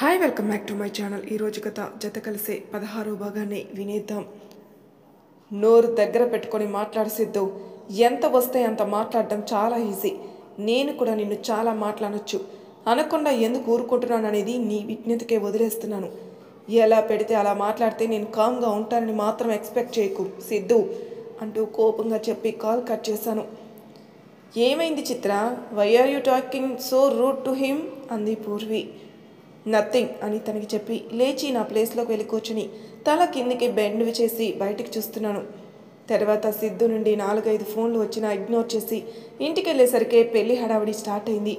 Hi welcome back to my channel. ఈరోజు కథ జత కలిసే 16వ భాగాన్ని వినేద్దాం. నోరు దగ్గర పెట్టుకొని మాట్లాడు సిద్ధు. ఎంత వస్తే అంత మాట్లాడడం చాలా ఈజీ. నేను కూడా నిన్ను చాలా మాట్లాడొచ్చు. అనకుండా ఎందుకు ఊరుకుంటున్నాను అనేది నీ విజ్ఞతకే వదిలేస్తున్నాను. ఎలా పెడితే అలా మాట్లాడితే నేను కామ్గా ఉంటానని మాత్రం ఎక్స్పెక్ట్ చేయకు సిద్ధు అంటూ కోపంగా చెప్పి కాల్ కట్ చేశాను. ఏమైంది Chitra? Why are you talking so rude to him అంది పూర్వి. నథింగ్ అని తనకి చెప్పి లేచి నా ప్లేస్లోకి వెళ్ళి కూర్చుని తల కిందికి బెండ్ చేసి బయటికి చూస్తున్నాను. తర్వాత సిద్ధు నుండి 4-5 ఫోన్లు వచ్చినా ఇగ్నోర్ చేసి ఇంటికి వెళ్ళేసరికి పెళ్లి హడావిడి స్టార్ట్ అయింది.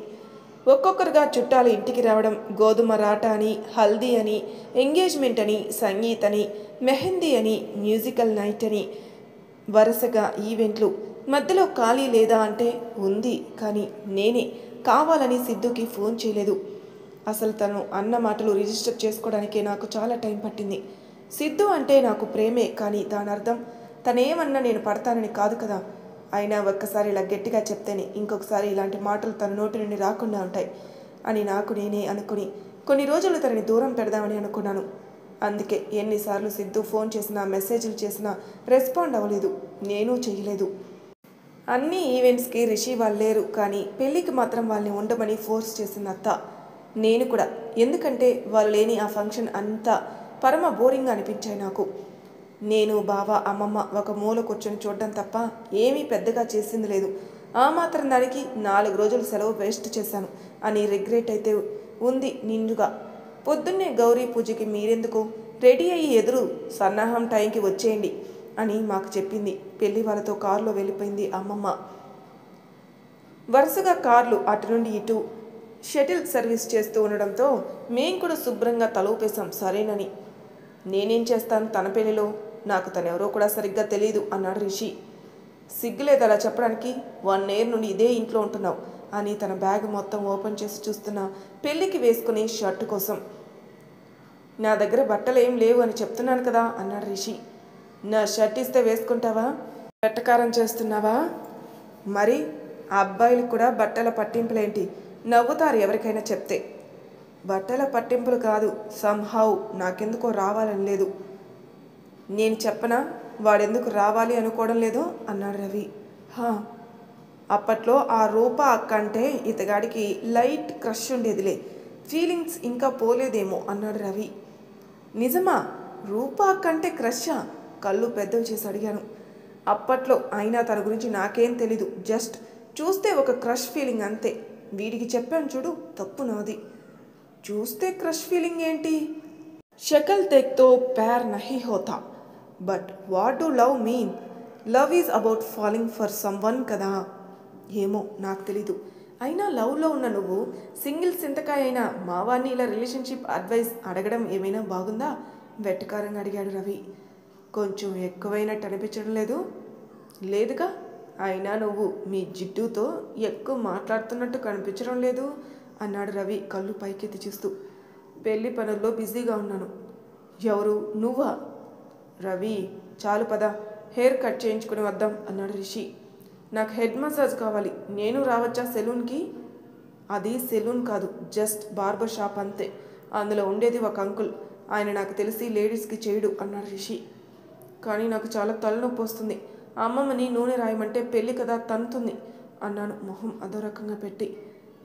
ఒక్కొక్కరుగా చుట్టాలు ఇంటికి రావడం, గోధుమ రాట అని, హల్దీ అని, ఎంగేజ్మెంట్ అని, సంగీత్ అని, మెహందీ అని, మ్యూజికల్ నైట్ అని వరుసగా ఈవెంట్లు. మధ్యలో ఖాళీ లేదా అంటే ఉంది, కానీ నేనే కావాలని సిద్ధుకి ఫోన్ చేయలేదు. అసలు తను అన్న మాటలు రిజిస్టర్ చేసుకోవడానికే నాకు చాలా టైం పట్టింది. సిద్ధు అంటే నాకు ప్రేమే, కానీ దాని అర్థం తనేమన్నా నేను పడతానని కాదు కదా. అయినా ఒక్కసారి ఇలా గట్టిగా చెప్తేనే ఇంకొకసారి ఇలాంటి మాటలు తన నోటి నుండి రాకుండా ఉంటాయి అని నాకు నేనే అనుకుని కొన్ని రోజులు తనని దూరం పెడదామని అనుకున్నాను. అందుకే ఎన్నిసార్లు సిద్ధు ఫోన్ చేసినా మెసేజ్లు చేసినా రెస్పాండ్ అవ్వలేదు, నేను చేయలేదు. అన్ని ఈవెంట్స్కి రిషి వాళ్ళు లేరు, కానీ పెళ్ళికి మాత్రం వాళ్ళని ఉండమని ఫోర్స్ చేసింది అత్త. నేను కూడా, ఎందుకంటే వాళ్ళు లేని ఆ ఫంక్షన్ అంతా పరమ బోరింగ్ అనిపించాయి నాకు. నేను, బావ, అమ్మమ్మ ఒక మూల కూర్చొని చూడడం తప్ప ఏమీ పెద్దగా చేసింది లేదు. ఆ మాత్రం దానికి 4 రోజులు సెలవు వేస్ట్ చేశాను అని రిగ్రెట్ అయితే ఉంది నిండుగా. పొద్దున్నే గౌరీ పూజకి మీరెందుకు రెడీ అయ్యి ఎదురు సన్నాహం టైంకి వచ్చేయండి అని మాకు చెప్పింది. పెళ్లి వాళ్ళతో కారులో వెళ్ళిపోయింది అమ్మమ్మ. వరుసగా కార్లు అటు నుండి ఇటు షటిల్ సర్వీస్ చేస్తూ ఉండడంతో మేం కూడా శుభ్రంగా తలూపేశాం సరేనని. నేనేం చేస్తాను తన పెళ్లిలో, నాకు తనెవరో కూడా సరిగ్గా తెలియదు అన్నాడు రిషి. సిగ్గులేదు అలా చెప్పడానికి? 1 year నుండి ఇదే ఇంట్లో ఉంటున్నావు అని తన బ్యాగ్ మొత్తం ఓపెన్ చేసి చూస్తున్నా పెళ్ళికి వేసుకునే షర్టు కోసం. నా దగ్గర బట్టలు ఏం లేవు అని చెప్తున్నాను కదా అన్నాడు రిషి. నా షర్ట్ ఇస్తే వేసుకుంటావా? వెట్టకారం చేస్తున్నావా? మరి ఆ అబ్బాయిలకు కూడా బట్టల పట్టింపులేంటి? నవ్వుతారు ఎవరికైనా చెప్తే. బట్టల పట్టింపులు కాదు, సంహౌ నాకెందుకో రావాలని లేదు. నేను చెప్పనా వాడెందుకు రావాలి అనుకోవడం లేదో అన్నాడు రవి. అప్పట్లో ఆ రూప అక్క అంటే ఇతగాడికి లైట్ క్రష్ ఉండేదిలే, ఫీలింగ్స్ ఇంకా పోలేదేమో అన్నాడు రవి. నిజమా? రూప అక్క అంటే క్రషా? కళ్ళు పెద్దవి చేసి అడిగాను. అప్పట్లో, అయినా తన గురించి నాకేం తెలీదు, జస్ట్ చూస్తే ఒక క్రష్ ఫీలింగ్ అంతే. వీడికి చెప్పాను చూడు, తప్పు నాది. చూస్తే క్రష్ ఫీలింగ్ ఏంటి? షకల్ దేఖ్తో ప్యార్ నహీ హోతా, but what do love mean? Love is about falling for someone కదా. ఏమో నాకు తెలీదు. అయినా లవ్లో ఉన్న నువ్వు సింగిల్ సింతకాయ అయినా మావాన్ని ఇలా రిలేషన్షిప్ అడ్వైస్ అడగడం ఏమైనా బాగుందా? వెట్టకారంగా అడిగాడు రవి. కొంచెం ఎక్కువైనట్టు అనిపించడం లేదు? లేదుగా. అయినా నువ్వు మీ జిడ్డుతో ఎక్కువ మాట్లాడుతున్నట్టు కనిపించడం లేదు అన్నాడు రవి కళ్ళు పైకెత్తి చూస్తూ. పెళ్లి పనుల్లో బిజీగా ఉన్నాను. ఎవరు? నువ్వా? రవి, చాలు పద, హెయిర్ కట్ చేయించుకుని వద్దాం అన్నాడు రిషి. నాకు హెడ్ మసాజ్ కావాలి. నేను రావచ్చా సెలూన్కి? అది సెలూన్ కాదు, జస్ట్ బార్బర్ షాప్ అంతే. అందులో ఉండేది ఒక అంకుల్, ఆయన నాకు తెలిసి లేడీస్కి చేయడు అన్నాడు రిషి. కానీ నాకు చాలా తలనొప్పి వస్తుంది. అమ్మమ్మని నూనె రాయమంటే పెళ్ళి కదా తంతుంది అన్నాను మొహం అదో రకంగా పెట్టి.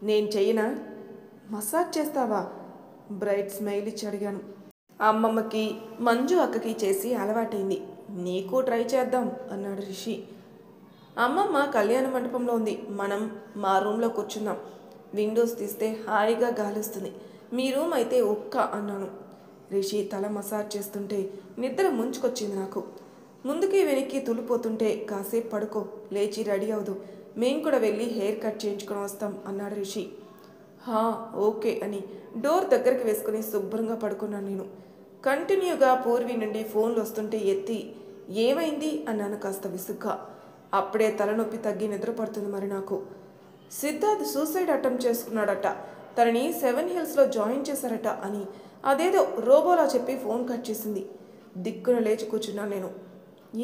నేను చెయ్యనా? మసాజ్ చేస్తావా? బ్రైట్ స్మైల్ ఇచ్చి అడిగాను. అమ్మమ్మకి, మంజు అక్కకి చేసి అలవాటైంది, నీకు ట్రై చేద్దాం అన్నాడు రిషి. అమ్మమ్మ కళ్యాణ మండపంలో ఉంది, మనం మా రూమ్లో కూర్చుందాం. విండోస్ తీస్తే హాయిగా గాలిస్తుంది. మీ రూమ్ అయితే ఒక్క అన్నాను. రిషి తల మసాజ్ చేస్తుంటే నిద్ర ముంచుకొచ్చింది నాకు. ముందుకి వెనక్కి తులిపోతుంటే కాసేపు పడుకో, లేచి రెడీ అవదు, మేం కూడా వెళ్ళి హెయిర్ కట్ చేయించుకొని వస్తాం అన్నాడు రిషి. ఓకే అని డోర్ దగ్గరికి వేసుకుని శుభ్రంగా పడుకున్నాను నేను. కంటిన్యూగా పూర్వి నుండి ఫోన్లు వస్తుంటే ఎత్తి ఏమైంది అన్నాను కాస్త విసుగ్గా. అప్పుడే తలనొప్పి తగ్గి నిద్రపడుతుంది మరి నాకు. సిద్ధార్థ్ సూసైడ్ అటెంప్ట్ చేసుకున్నాడట, తనని 7 Hillsలో జాయిన్ చేశారట అని అదేదో రోబోలా చెప్పి ఫోన్ కట్ చేసింది. దిక్కున లేచి కూర్చున్నాను నేను.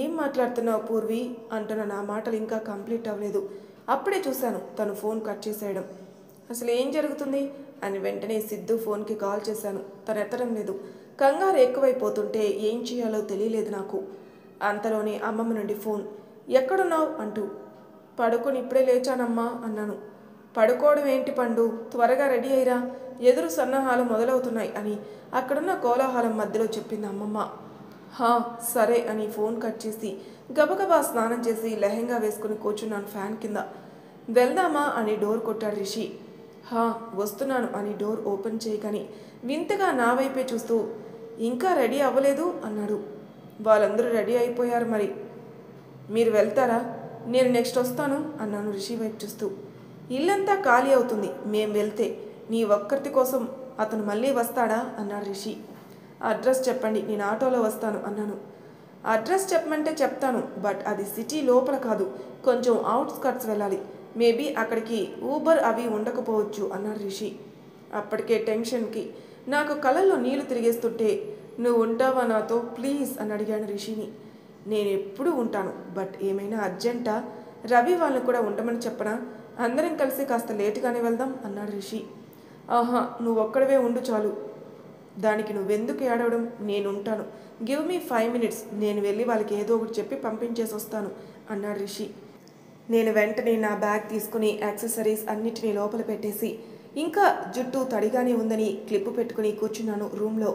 ఏం మాట్లాడుతున్నావు పూర్వి అంటున్న నా మాటలు ఇంకా కంప్లీట్ అవ్వలేదు. అప్పుడే చూశాను తను ఫోన్ కట్ చేసేయడం. అసలు ఏం జరుగుతుంది అని వెంటనే సిద్ధు ఫోన్కి కాల్ చేశాను. తను ఎత్తడం లేదు. కంగారు ఎక్కువైపోతుంటే ఏం చేయాలో తెలియలేదు నాకు. అంతలోనే అమ్మమ్మ నుండి ఫోన్. ఎక్కడున్నావు అంటూ. పడుకొని ఇప్పుడే లేచానమ్మా అన్నాను. పడుకోవడం ఏంటి పండు, త్వరగా రెడీ అయ్యిరా, ఎదురు సన్నాహాలు మొదలవుతున్నాయి అని అక్కడున్న కోలాహలం మధ్యలో చెప్పింది అమ్మమ్మ. హా సరే అని ఫోన్ కట్ చేసి గబగబా స్నానం చేసి లెహెంగా వేసుకుని కూర్చున్నాను ఫ్యాన్ కింద. వెళ్దామా అని డోర్ కొట్టాడు రిషి. హా వస్తున్నాను అని డోర్ ఓపెన్ చేయగాని వింతగా నా వైపే చూస్తూ ఇంకా రెడీ అవ్వలేదు అన్నాడు. వాళ్ళందరూ రెడీ అయిపోయారు మరి, మీరు వెళ్తారా, నేను నెక్స్ట్ వస్తాను అన్నాను రిషి వైపు చూస్తూ. ఇల్లంతా ఖాళీ అవుతుంది మేం వెళ్తే, నీ ఒక్కరితి కోసం అతను మళ్ళీ వస్తాడా అన్నాడు రిషి. అడ్రస్ చెప్పండి, నేను ఆటోలో వస్తాను అన్నాను. అడ్రస్ చెప్పమంటే చెప్తాను, బట్ అది సిటీ లోపల కాదు, కొంచెం అవుట్స్కట్స్ వెళ్ళాలి, మేబీ అక్కడికి ఊబర్ అవి ఉండకపోవచ్చు అన్నాడు రిషి. అప్పటికే టెన్షన్కి నాకు కళ్ళల్లో నీళ్లు తిరిగేస్తుంటే నువ్వు ఉంటావా నాతో ప్లీజ్ అని అడిగాను రిషిని. నేను ఎప్పుడూ ఉంటాను, బట్ ఏమైనా అర్జెంటా, రవి వాళ్ళని కూడా ఉండమని చెప్పనా, అందరం కలిసి కాస్త లేటుగానే వెళ్దాం అన్నాడు రిషి. ఆహా నువ్వు ఒక్కడవే ఉండు చాలు, దానికి నువ్వెందుకు ఏడవడం, నేను ఉంటాను, గివ్ మీ 5 minutes, నేను వెళ్ళి వాళ్ళకి ఏదో ఒకటి చెప్పి పంపించేసి వస్తాను అన్నాడు రిషి. నేను వెంటనే నా బ్యాగ్ తీసుకుని యాక్సెసరీస్ అన్నిటినీ లోపల పెట్టేసి ఇంకా జుట్టు తడిగానే ఉందని క్లిప్పు పెట్టుకుని కూర్చున్నాను రూమ్లో.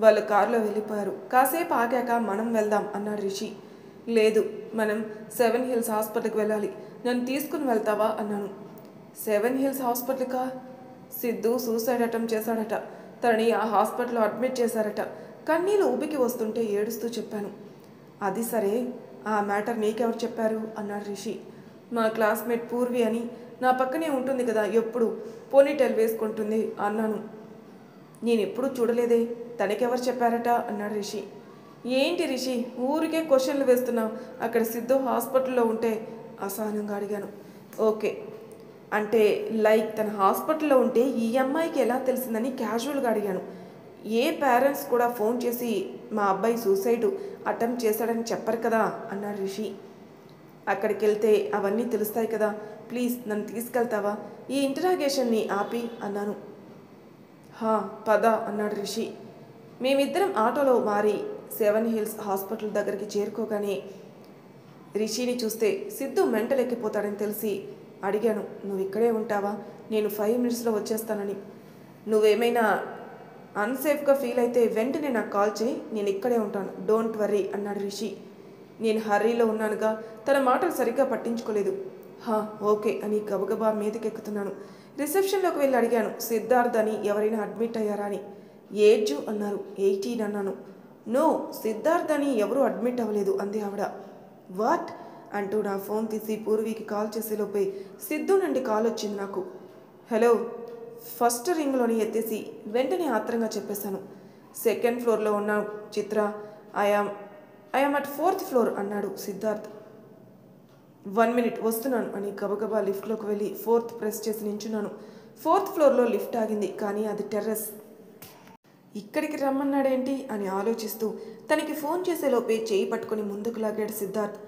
వాళ్ళు కారులో వెళ్ళిపోయారు. కాసేపు ఆగాక మనం వెళ్దాం అన్నాడు రిషి. లేదు, మనం 7 Hills హాస్పిటల్కి వెళ్ళాలి, నన్ను తీసుకుని వెళ్తావా అన్నాను. 7 Hills హాస్పిటల్కా? సిద్ధు సూసైడ్ అటెంప్ట్ చేశాడట, తనని ఆ హాస్పిటల్లో అడ్మిట్ చేశారట, కన్నీళ్ళు ఉబికి వస్తుంటే ఏడుస్తూ చెప్పాను. అది సరే, ఆ మ్యాటర్ నీకెవరు చెప్పారు అన్నాడు రిషి. మా క్లాస్మేట్ పూర్వి అని, నా పక్కనే ఉంటుంది కదా ఎప్పుడు, పోనీటైల్ వేసుకుంటుంది అన్నాను. నేను ఎప్పుడూ చూడలేదే, తనకెవరు చెప్పారట అన్నాడు రిషి. ఏంటి రిషి ఊరికే క్వశ్చన్లు వేస్తున్నావు, అక్కడ సిద్ధు హాస్పిటల్లో ఉంటే అసహనంగా అడిగాను. ఓకే అంటే లైక్ తన హాస్పిటల్లో ఉంటే ఈ అమ్మాయికి ఎలా తెలిసిందని క్యాజువల్గా అడిగాను. ఏ పేరెంట్స్ కూడా ఫోన్ చేసి మా అబ్బాయి సూసైడ్ అటెంప్ట్ చేశాడని చెప్పరు కదా అన్నాడు రిషి. అక్కడికి వెళ్తే అవన్నీ తెలుస్తాయి కదా, ప్లీజ్ నన్ను తీసుకెళ్తావా, ఈ ఇంటరాగేషన్ని ఆపి అన్నాను. హా పద అన్నాడు రిషి. మేమిద్దరం ఆటోలో మారి 7 Hills హాస్పిటల్ దగ్గరికి చేరుకోగానే రిషిని చూస్తే సిద్ధు మెంటల్ ఎక్కిపోతాడని తెలిసి అడిగాను, నువ్వు ఇక్కడే ఉంటావా, నేను 5 minutesలో వచ్చేస్తానని. నువ్వేమైనా అన్సేఫ్గా ఫీల్ అయితే వెంటనే నాకు కాల్ చేయి, నేను ఇక్కడే ఉంటాను, డోంట్ వర్రీ అన్నాడు రిషి. నేను హర్రీలో ఉన్నానుగా, తన మాటలు సరిగ్గా పట్టించుకోలేదు. హా ఓకే అని గబగబా మీదకెక్కుతున్నాను. రిసెప్షన్లోకి వెళ్ళి అడిగాను, సిద్ధార్థ్ అని ఎవరైనా అడ్మిట్ అయ్యారా అని. ఏజ్ అన్నారు. 18 అన్నాను. నో, సిద్ధార్థ్ అని ఎవరూ అడ్మిట్ అవ్వలేదు అంది ఆవిడ. వాట్ అంటూ నా ఫోన్ తీసి పూర్వీకి కాల్ చేసేలోపే సిద్ధు నుండి కాల్ వచ్చింది నాకు. హలో, ఫస్ట్ రింగ్లోని ఎత్తేసి వెంటనే ఆత్రంగా చెప్పేశాను. 2nd floorలో ఉన్నావు చిత్ర, ఐఆమ్ అట్ 4th floor అన్నాడు సిద్ధార్థ్. 1 minute వస్తున్నాను అని గబగబా లిఫ్ట్లోకి వెళ్ళి 4th ప్రెస్ చేసి నించున్నాను. 4th floorలో లిఫ్ట్ ఆగింది, కానీ అది టెర్రస్. ఇక్కడికి రమ్మన్నాడేంటి అని ఆలోచిస్తూ తనకి ఫోన్ చేసేలోపే చేయి పట్టుకుని ముందుకు లాగాడు సిద్ధార్థ్.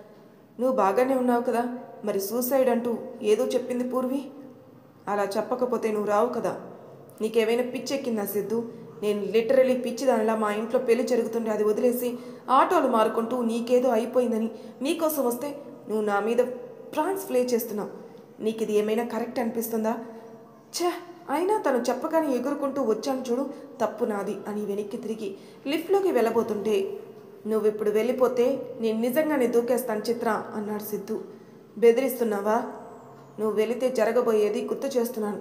నువ్వు బాగానే ఉన్నావు కదా, మరి సూసైడ్ అంటూ ఏదో చెప్పింది పూర్వి, అలా చెప్పకపోతే నువ్వు రావు కదా, నీకేమైనా పిచ్చెక్కిందా సిద్ధు, నేను లిటరలీ పిచ్చి దానిలా మా ఇంట్లో పెళ్లి జరుగుతుంటే అది వదిలేసి ఆటోలు మారుకుంటూ నీకేదో అయిపోయిందని నీకోసం వస్తే నువ్వు నా మీద ప్రాన్స్ ప్లే చేస్తున్నావు, నీకు ఇది ఏమైనా కరెక్ట్ అనిపిస్తుందా? ఛే, అయినా తను చెప్పగానే ఎగురుకుంటూ వచ్చాను చూడు, తప్పు నాది అని వెనక్కి తిరిగి లిఫ్ట్లోకి వెళ్ళబోతుంటే నువ్వు ఇప్పుడు వెళ్ళిపోతే నేను నిజంగానే దూకేస్తాను చిత్ర అన్నాడు సిద్ధు. బెదిరిస్తున్నావా? నువ్వు వెళితే జరగబోయేది గుర్తు చేస్తున్నాను.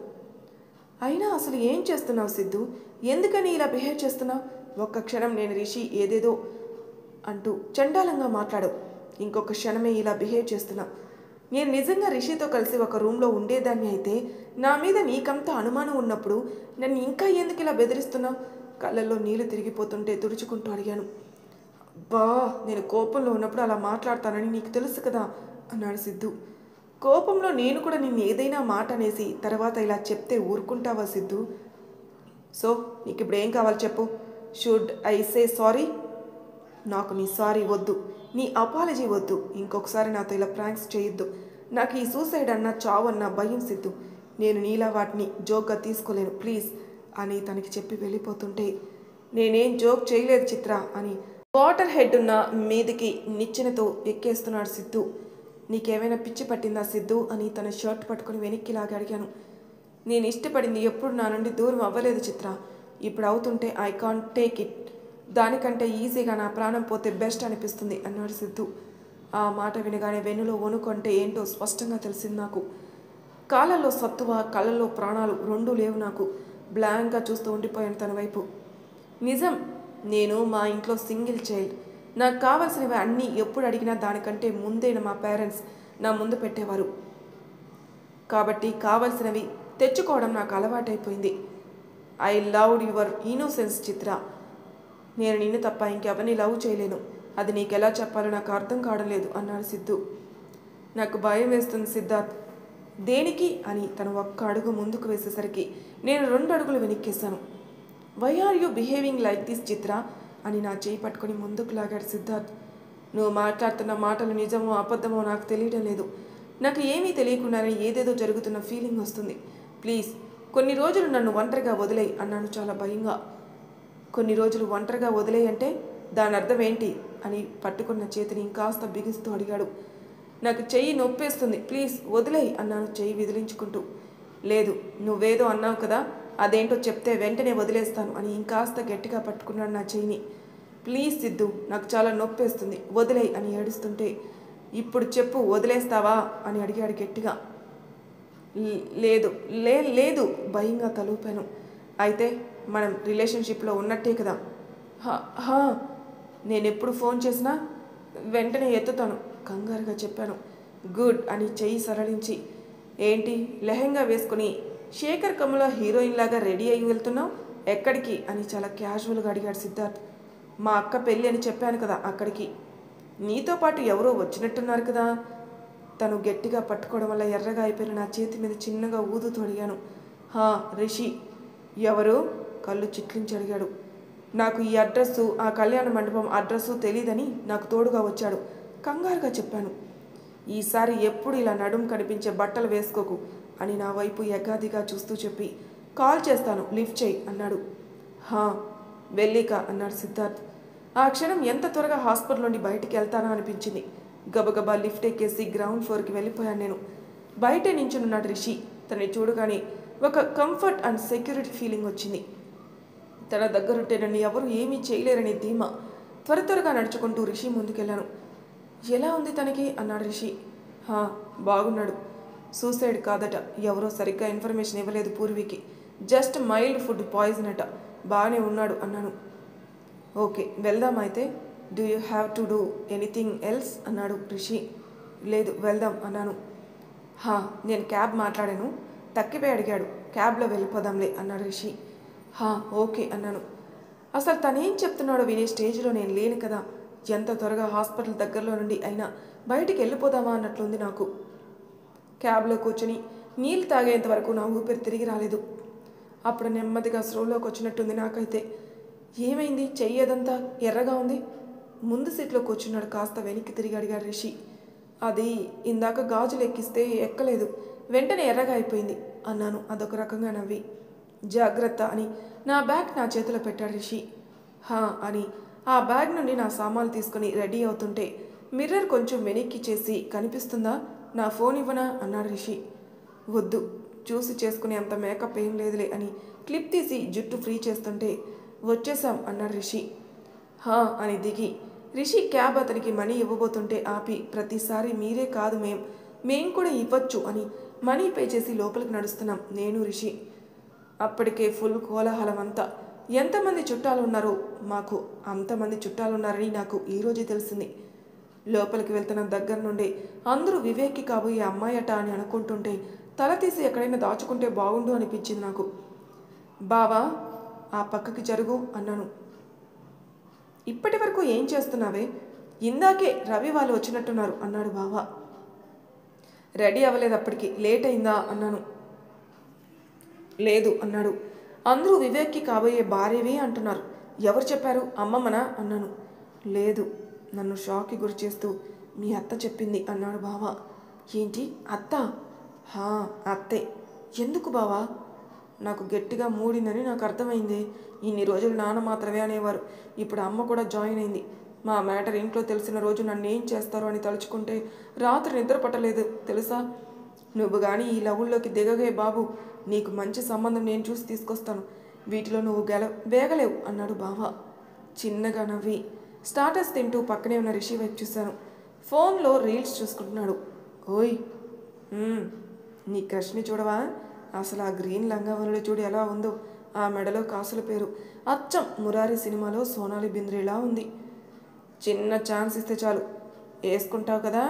అయినా అసలు ఏం చేస్తున్నావు సిద్ధు, ఎందుకని ఇలా బిహేవ్ చేస్తున్నావు? ఒక్క క్షణం నేను రిషి ఏదేదో అంటూ చండాలంగా మాట్లాడు, ఇంకొక క్షణమే ఇలా బిహేవ్ చేస్తున్నావు. నేను నిజంగా రిషితో కలిసి ఒక రూమ్లో ఉండేదాన్ని అయితే నా మీద నీకంతా అనుమానం ఉన్నప్పుడు నన్ను ఇంకా ఎందుకు ఇలా బెదిరిస్తున్నావు? కళ్ళల్లో నీళ్లు తిరిగిపోతుంటే తుడుచుకుంటూ అడిగాను. బా, నేను కోపంలో ఉన్నప్పుడు అలా మాట్లాడతానని నీకు తెలుసు కదా అన్నాడు సిద్ధు. కోపంలో నేను కూడా నిన్ను ఏదైనా మాట అనేసి తర్వాత ఇలా చెప్తే ఊరుకుంటావా సిద్ధు? సో నీకు ఇప్పుడు ఏం కావాలి చెప్పు? Should I say sorry? నాకు నీ సారీ వద్దు, నీ అపాలజీ వద్దు, ఇంకొకసారి నాతో ఇలా ప్రాంక్స్ చేయొద్దు. నాకు ఈ సూసైడ్ అన్నా చావు అన్నా భయం సిద్ధు, నేను నీలా వాటిని జోక్గా తీసుకోలేను ప్లీజ్ అని తనకి చెప్పి వెళ్ళిపోతుంటే, నేనేం జోక్ చేయలేదు చిత్ర అని వాటర్ హెడ్ ఉన్న మీదికి నిచ్చెనతో ఎక్కేస్తున్నాడు సిద్ధు. నీకేమైనా పిచ్చి పట్టిందా సిద్ధు అని తన షర్ట్ పట్టుకుని వెనక్కి లాగా అడిగాను. నేను ఇష్టపడింది ఎప్పుడు నా నుండి దూరం అవ్వలేదు చిత్ర. ఇప్పుడు అవుతుంటే ఐ కాంట్ టేక్ ఇట్. దానికంటే ఈజీగా నా ప్రాణం పోతే బెస్ట్ అనిపిస్తుంది అన్నాడు సిద్ధు. ఆ మాట వినగానే వెన్నులో వణుకంటే ఏంటో స్పష్టంగా తెలిసింది నాకు. కాళ్ళల్లో సత్తువ, కళ్ళల్లో ప్రాణాలు రెండూ లేవు నాకు. బ్లాంక్గా చూస్తూ ఉండిపోయాను తన వైపు. నిజం, నేను మా ఇంట్లో సింగిల్ చైల్డ్. నాకు కావాల్సినవి అన్నీ ఎప్పుడు అడిగినా దానికంటే ముందే మా పేరెంట్స్ నా ముందు పెట్టేవారు. కాబట్టి కావాల్సినవి తెచ్చుకోవడం నాకు అలవాటైపోయింది. ఐ లవ్డ్ యువర్ ఇన్నోసెన్స్ చిత్ర. నేను నిన్ను తప్ప ఇంకెవరిని లవ్ చేయలేను. అది నీకెలా చెప్పాలో నాకు అర్థం కావడం లేదు అన్నాడు సిద్ధు. నాకు భయం వేస్తుంది సిద్ధార్థ్. దేనికి అని తను ఒక్క అడుగు ముందుకు వేసేసరికి నేను 2 అడుగులు వెనక్కేశాను. Why are you behaving like this Chitra అని నా చేయి పట్టుకొని ముందుకు లాగాడు సిద్ధార్థ్. నువ్వు మాట్లాడుతున్న మాటలు నిజమో అబద్ధమో నాకు తెలియడం లేదు. నాకు ఏమీ తెలియకుండానే ఏదేదో జరుగుతున్న ఫీలింగ్ వస్తుంది. ప్లీజ్ కొన్ని రోజులు నన్ను ఒంటరిగా వదిలేయి అన్నాను చాలా భయంగా. కొన్ని రోజులు ఒంటరిగా వదిలేయి అంటే దాని అర్థం ఏంటి అని పట్టుకున్న చేతిని ఇంకాస్త బిగిస్తూ అడిగాడు. నాకు చెయ్యి నొప్పేస్తుంది ప్లీజ్ వదిలేయి అన్నాను చెయ్యి విదిలించుకుంటూ. లేదు, నువ్వేదో అన్నావు కదా, అదేంటో చెప్తే వెంటనే వదిలేస్తాను అని ఇంకాస్త గట్టిగా పట్టుకున్నాడు నా చెయ్యిని. ప్లీజ్ సిద్ధు, నాకు చాలా నొప్పేస్తుంది వదిలేయి అని ఏడుస్తుంటే, ఇప్పుడు చెప్పు వదిలేస్తావా అని అడిగాడు గట్టిగా. లేదు లేదు భయంగా తలూపాను. అయితే మనం రిలేషన్షిప్లో ఉన్నట్టే కదా? నేనెప్పుడు ఫోన్ చేసినా వెంటనే ఎత్తుతాను కంగారుగా చెప్పాను. గుడ్ అని చెయ్యి సరళించి, ఏంటి లెహెంగా వేసుకుని శేఖర్ కమ్ముల హీరోయిన్ లాగా రెడీ అయ్యి వెళ్తున్నావు ఎక్కడికి అని చాలా క్యాజువల్గా అడిగాడు సిద్ధార్థ్. మా అక్క పెళ్ళి అని చెప్పాను కదా అక్కడికి. నీతో పాటు ఎవరో వచ్చినట్టున్నారు కదా. తను గట్టిగా పట్టుకోవడం వల్ల ఎర్రగా అయిపోయిన నా చేతి మీద చిన్నగా ఊదుతూ అడిగాను. రిషి. ఎవరు? కళ్ళు చిట్లించి అడిగాడు. నాకు ఈ అడ్రస్సు, ఆ కళ్యాణ మండపం అడ్రస్సు తెలీదని నాకు తోడుగా వచ్చాడు కంగారుగా చెప్పాను. ఈసారి ఎప్పుడు ఇలా నడుం కనిపించే బట్టలు వేసుకోకు అని నా వైపు ఎగాదిగా చూస్తూ చెప్పి, కాల్ చేస్తాను లిఫ్ట్ చేయి అన్నాడు. వెళ్ళిక అన్నాడు సిద్ధార్థ్. ఆ క్షణం ఎంత త్వరగా హాస్పిటల్ నుండి బయటికి వెళ్తానో అనిపించింది. గబగబా లిఫ్ట్ ఎక్కేసి గ్రౌండ్ ఫ్లోర్కి వెళ్ళిపోయాను నేను. బయటే నించునున్నాడు రిషి. తనని చూడగానే ఒక కంఫర్ట్ అండ్ సెక్యూరిటీ ఫీలింగ్ వచ్చింది. తన దగ్గరుంటే నన్ను ఎవరు ఏమీ చేయలేరని ధీమా. త్వరగా నడుచుకుంటూ రిషి ముందుకెళ్ళాను. ఎలా ఉంది తనకి అన్నాడు రిషి. బాగున్నాడు. సూసైడ్ కాదట. ఎవరో సరిగ్గా ఇన్ఫర్మేషన్ ఇవ్వలేదు పూర్వీకి. జస్ట్ మైల్డ్ ఫుడ్ పాయిజన్ అట. బాగానే ఉన్నాడు అన్నాను. ఓకే వెళ్దాం అయితే. Do you have to do anything else అన్నాడు రిషి. లేదు వెళ్దాం అన్నాను. నేను క్యాబ్ మాట్లాడాను, తక్కిపోయి అడిగాడు. క్యాబ్లో వెళ్ళిపోదాంలే అన్నాడు రిషి. ఓకే అన్నాను. అసలు తనేం చెప్తున్నాడో వినే స్టేజ్లో నేను లేను కదా. ఎంత త్వరగా హాస్పిటల్ దగ్గరలో నుండి అయినా బయటికి వెళ్ళిపోదామా అన్నట్లుంది నాకు. క్యాబ్లో కూర్చొని నీళ్ళు తాగేంత వరకు నా ఊపిరి తిరిగి రాలేదు. అప్పుడు నెమ్మదిగా స్లోలోకి వచ్చినట్టుంది నాకైతే. ఏమైంది? చెయ్యేదంతా ఎర్రగా ఉంది. ముందు సీట్లో కూర్చున్నాడు. కాస్త వెనక్కి తిరిగి అడిగాడు రిషి. అది ఇందాక గాజులు ఎక్కిస్తే ఎక్కలేదు, వెంటనే ఎర్రగా అయిపోయింది అన్నాను అదొక రకంగా నవ్వి. జాగ్రత్త అని నా బ్యాగ్ నా చేతిలో పెట్టాడు రిషి. అని ఆ బ్యాగ్ నుండి నా సామాన్లు తీసుకుని రెడీ అవుతుంటే, మిర్రర్ కొంచెం వెనక్కి చేసి, కనిపిస్తుందా, నా ఫోన్ ఇవ్వనా అన్నాడు రిషి. వద్దు, చూసి చేసుకునే అంత మేకప్ ఏం లేదులే అని క్లిప్ తీసి జుట్టు ఫ్రీ చేస్తుంటే, వచ్చేసాం అన్నాడు రిషి. అని దిగి రిషి క్యాబ్ అతనికి మనీ ఇవ్వబోతుంటే ఆపి, ప్రతిసారి మీరే కాదు మేం కూడా ఇవ్వచ్చు అని మనీ పే చేసి లోపలికి నడుస్తున్నాం నేను రిషి. అప్పటికే ఫుల్ కోలాహలం అంతా. ఎంతమంది చుట్టాలు ఉన్నారో మాకు అంతమంది చుట్టాలు ఉన్నారని నాకు ఈరోజే తెలిసింది. లోపలికి వెళ్తున్న దగ్గర నుండే అందరూ వివేక్కి కాబోయే అమ్మాయట అని అనుకుంటుంటే తల తీసి ఎక్కడైనా దాచుకుంటే బాగుండు అనిపించింది నాకు. బావా ఆ పక్కకి జరుగు అన్నాను. ఇప్పటి వరకు ఏం చేస్తున్నావే? ఇందాకే రవి వాళ్ళు వచ్చినట్టున్నారు అన్నాడు బావా. రెడీ అవ్వలేదు, అప్పటికి లేట్ అయిందా అన్నాను. లేదు అన్నాడు. అందరూ వివేక్కి కాబోయే భార్యవే అంటున్నారు. ఎవరు చెప్పారు? అమ్మమ్మనా అన్నాను. లేదు, నన్ను షాక్కి గురి చేస్తూ మీ అత్త చెప్పింది అన్నాడు బావ. ఏంటి అత్త? అత్తే. ఎందుకు బావా? నాకు గట్టిగా మూడిందని నాకు అర్థమైంది. ఇన్ని రోజులు నాన్న మాత్రమే అనేవారు. ఇప్పుడు అమ్మ కూడా జాయిన్ అయింది. మా మ్యాటర్ ఇంట్లో తెలిసిన రోజు నన్ను ఏం చేస్తారో అని తలుచుకుంటే రాత్రి నిద్ర పట్టలేదు తెలుసా? నువ్వు కానీ ఈ లవుల్లోకి దిగగే బాబు. నీకు మంచి సంబంధం నేను చూసి తీసుకొస్తాను. వీటిలో నువ్వు వేగలేవు అన్నాడు బావ చిన్నగా నవ్వి. స్టార్టర్స్ తింటూ పక్కనే ఉన్న రిషి వైపు చూశాను. ఫోన్లో రీల్స్ చూసుకుంటున్నాడు. ఓయ్, నీ క్రష్ని చూడవా? అసలు ఆ గ్రీన్ లంగావనులు చూడు ఎలా ఉందో. ఆ మెడలో కాసుల పేరు అచ్చం మురారి సినిమాలో సోనాలి బింద్రేలా ఉంది. చిన్న ఛాన్స్ ఇస్తే చాలు వేసుకుంటావు కదా.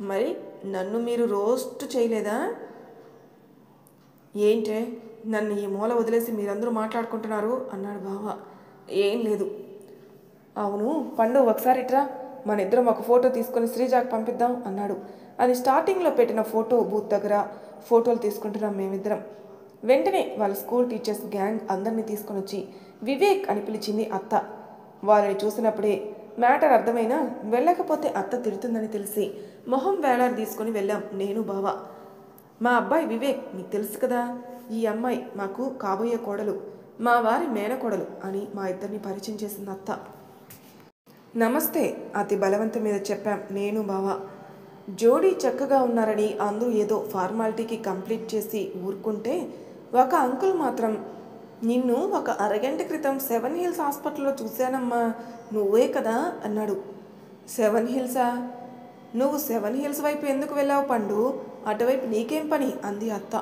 మరి నన్ను మీరు రోస్ట్ చేయలేదా? ఏంటే నన్ను ఈ మూల వదిలేసి మీరందరూ మాట్లాడుకుంటున్నారు అన్నాడు బావ. ఏం లేదు. అవును పండు, ఒకసారి ఇట్రా, మన ఇద్దరం ఒక ఫోటో తీసుకొని శ్రీజాకి పంపిద్దాం అన్నాడు. అది స్టార్టింగ్లో పెట్టిన ఫోటో బూత్ దగ్గర ఫోటోలు తీసుకుంటున్నాం మేమిద్దరం. వెంటనే వాళ్ళ స్కూల్ టీచర్స్ గ్యాంగ్ అందరినీ తీసుకొని వచ్చి వివేక్ అని పిలిచింది అత్త. వాళ్ళని చూసినప్పుడే మ్యాటర్ అర్థమైనా వెళ్ళకపోతే అత్త తిడుతుందని తెలిసి మొహం వేలాడి తీసుకొని వెళ్ళాం నేను బావ. మా అబ్బాయి వివేక్ మీకు తెలుసు కదా. ఈ అమ్మాయి మాకు కాబోయే కోడలు, మా వారి మేనకోడలు అని మా ఇద్దరిని పరిచయం చేసింది అత్త. నమస్తే అతి బలవంతం మీద చెప్పాం నేను బావ. జోడీ చక్కగా ఉన్నారని అందరూ ఏదో ఫార్మాలిటీకి కంప్లీట్ చేసి ఊరుకుంటే ఒక అంకుల్ మాత్రం నిన్ను ఒక అరగంట క్రితం 7 హిల్స్ హాస్పిటల్లో చూశానమ్మా, నువ్వే కదా అన్నాడు. 7 హిల్సా? నువ్వు 7 హిల్స్ వైపు ఎందుకు వెళ్ళావు పండు? అటువైపు నీకేం పని అంది అత్త.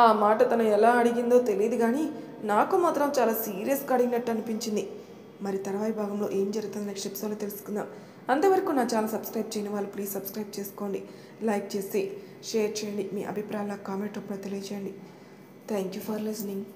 ఆ మాట తను ఎలా అడిగిందో తెలియదు కానీ నాకు మాత్రం చాలా సీరియస్గా అడిగినట్టు అనిపించింది. మరి తర్వాయి భాగంలో ఏం జరుగుతుందో నెక్స్ట్ ఎపిసోడ్లో తెలుసుకుందాం. అంతవరకు నా ఛానల్ సబ్స్క్రైబ్ చేయని వాళ్ళు ప్లీజ్ సబ్స్క్రైబ్ చేసుకోండి, లైక్ చేసి షేర్ చేయండి, మీ అభిప్రాయాల కామెంట్ రూపంలో తెలియజేయండి. Thank you for listening.